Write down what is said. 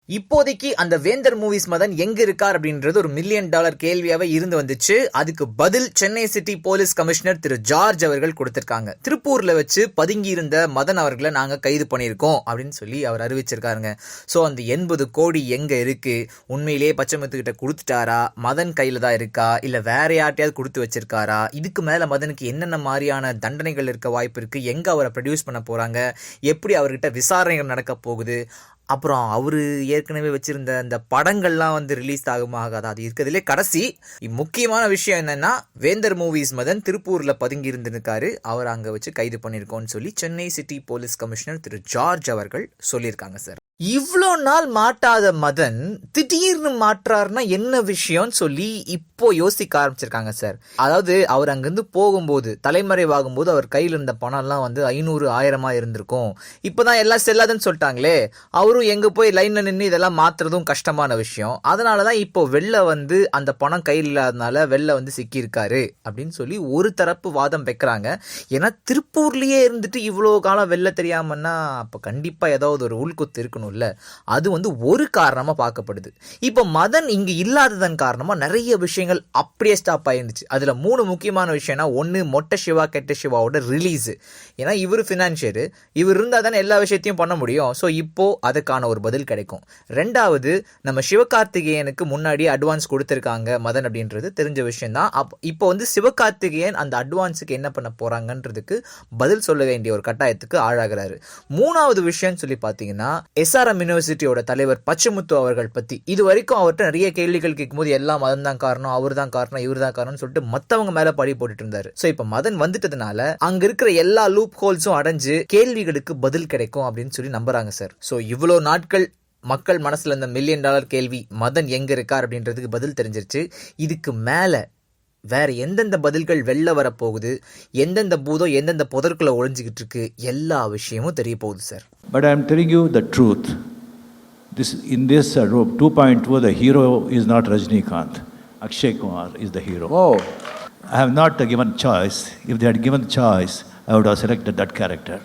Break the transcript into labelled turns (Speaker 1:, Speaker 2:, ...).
Speaker 1: இப்போதைக்கு அந்த வேந்தர் மூவிஸ் மதன் எங்க இருக்கார் அப்படின்றது ஒரு $1 மில்லியன் கேள்வியாவே இருந்து வந்துச்சு. அதுக்கு பதில் சென்னை சிட்டி போலீஸ் கமிஷனர் திரு ஜார்ஜ் அவர்கள் கொடுத்திருக்காங்க. திருப்பூர்ல வச்சு பதுங்கி இருந்த மதன் அவர்களை நாங்க கைது பண்ணியிருக்கோம் அப்படின்னு சொல்லி அவர் அறிவிச்சிருக்காருங்க. ஸோ அந்த 80 கோடி எங்க இருக்கு, உண்மையிலேயே பச்சைமுத்துக்கிட்ட கொடுத்துட்டாரா, மதன் கையில தான் இருக்கா, இல்ல வேற யார்ட்டையாவது கொடுத்து வச்சிருக்காரா, இதுக்கு மேல மதனுக்கு என்னென்ன மாதிரியான தண்டனைகள் இருக்க வாய்ப்பு இருக்கு, எங்க அவரை ப்ரொடியூஸ் பண்ண போறாங்க, எப்படி அவர்கிட்ட விசாரணைகள் நடக்க போகுது, அப்புறம் அவரு ஏற்கனவே வச்சிருந்த அந்த படங்கள்லாம் ரிலீஸ் ஆகுமா ஆகாதா, அது இருக்கிறதுலே கடைசி முக்கியமான விஷயம் என்னன்னா, வேந்தர் மூவிஸ் மதன் திருப்பூர்ல பதுங்கி இருந்திருக்காரு, அவர் அங்க வச்சு கைது பண்ணியிருக்கோம்னு சொல்லி சென்னை சிட்டி போலீஸ் கமிஷனர் திரு ஜார்ஜ் அவர்கள் சொல்லியிருக்காங்க சார். இவ்வளோ நாள் மாட்டாத மதன் திடீர்னு மாற்றாருன்னா என்ன விஷயம்னு சொல்லி இப்போ யோசிக்க ஆரம்பிச்சிருக்காங்க சார். அதாவது அவர் அங்கிருந்து போகும்போது, தலைமறைவாகும்போது அவர் கையில் இருந்த பணம்லாம் 500 1000 இருந்திருக்கும். இப்போதான் எல்லாம் செல்லாதுன்னு சொல்லிட்டாங்களே, அவரும் எங்க போய் லைன்ல நின்று இதெல்லாம் மாத்துறதும் கஷ்டமான விஷயம். அதனாலதான் இப்போ வெளில அந்த பணம் கையில் இல்லாதனால வெளில சிக்கியிருக்காரு அப்படின்னு சொல்லி ஒரு தரப்பு வாதம் வைக்கிறாங்க. ஏன்னா திருப்பூர்லயே இருந்துட்டு இவ்வளோ காலம் வெளில தெரியாமன்னா அப்ப கண்டிப்பா ஏதாவது ஒரு உள்குத்து இருக்கணும். அது ஒரு காரணமா பார்க்கப்படுது. இப்ப மதன் இங்க இல்லாததன் காரணமா நிறைய விஷயங்கள் அப்படியே ஸ்டாப் ஆயிருந்துச்சு. அதுல 3 முக்கியமான விஷயம்னா, ஒன்னு மொட்டை சிவா கெட்ட சிவாவோட ரிலீஸ். ஏன்னா இவரு பினான்சியர், இவர் இருந்தா தானே எல்லா விஷயத்தையும் பண்ண முடியும். ஸோ இப்போ அதுக்கான ஒரு பதில் கிடைக்கும். ரெண்டாவது, நம்ம சிவகார்த்திகேயனுக்கு முன்னாடி அட்வான்ஸ் கொடுத்திருக்காங்க மதன் அப்படின்றது தெரிஞ்ச விஷயம் தான். இப்போ சிவகார்த்திகேயன் அந்த அட்வான்ஸுக்கு என்ன பண்ண போறாங்கன்றதுக்கு பதில் சொல்ல வேண்டிய ஒரு கட்டாயத்துக்கு ஆளாகிறாரு. மூணாவது விஷயம் சொல்லி பாத்தீங்கன்னா, SRM யூனிவர்சிட்டியோட தலைவர் பச்சைமுத்து அவர்கள் பத்தி இது வரைக்கும் அவர்கிட்ட நிறைய கேள்விகள் கேட்கும்போது எல்லாம் மதன் தான் காரணம், அவர் தான் காரணம், இவர் தான் காரணம்னு சொல்லிட்டு மத்தவங்க மேல பழி போட்டுட்டு இருந்தாரு. சோ இப்ப மதன் வந்துட்டதுனால அங்க இருக்கிற எல்லா லூப் ஹோல்ஸும் அடைஞ்சு கேள்விகளுக்கு பதில் கிடைக்கும் அப்படின்னு சொல்லி நம்புறாங்க சார். சோ இவ்வளவு நாட்கள் மக்கள் மனசுல இந்த $1 மில்லியன் கேள்வி, மதன் எங்க இருக்கார் அப்படின்றதுக்கு பதில் தெரிஞ்சிருச்சு. இதுக்கு மேல வேற எந்தெந்த பதில்கள் வெளில வரப்போகுது, எந்தெந்த பூதம் எந்தெந்த புதற்குள்ள ஒளிஞ்சுக்கிட்டு இருக்கு, எல்லா விஷயமும் தெரிய போகுது sir.
Speaker 2: But I am telling you the truth. In this 2.2, the hero is not Rajnikant. Akshay Kumar is the hero.
Speaker 3: Oh.
Speaker 2: I have not given choice. If they had given the choice, I would have selected that character.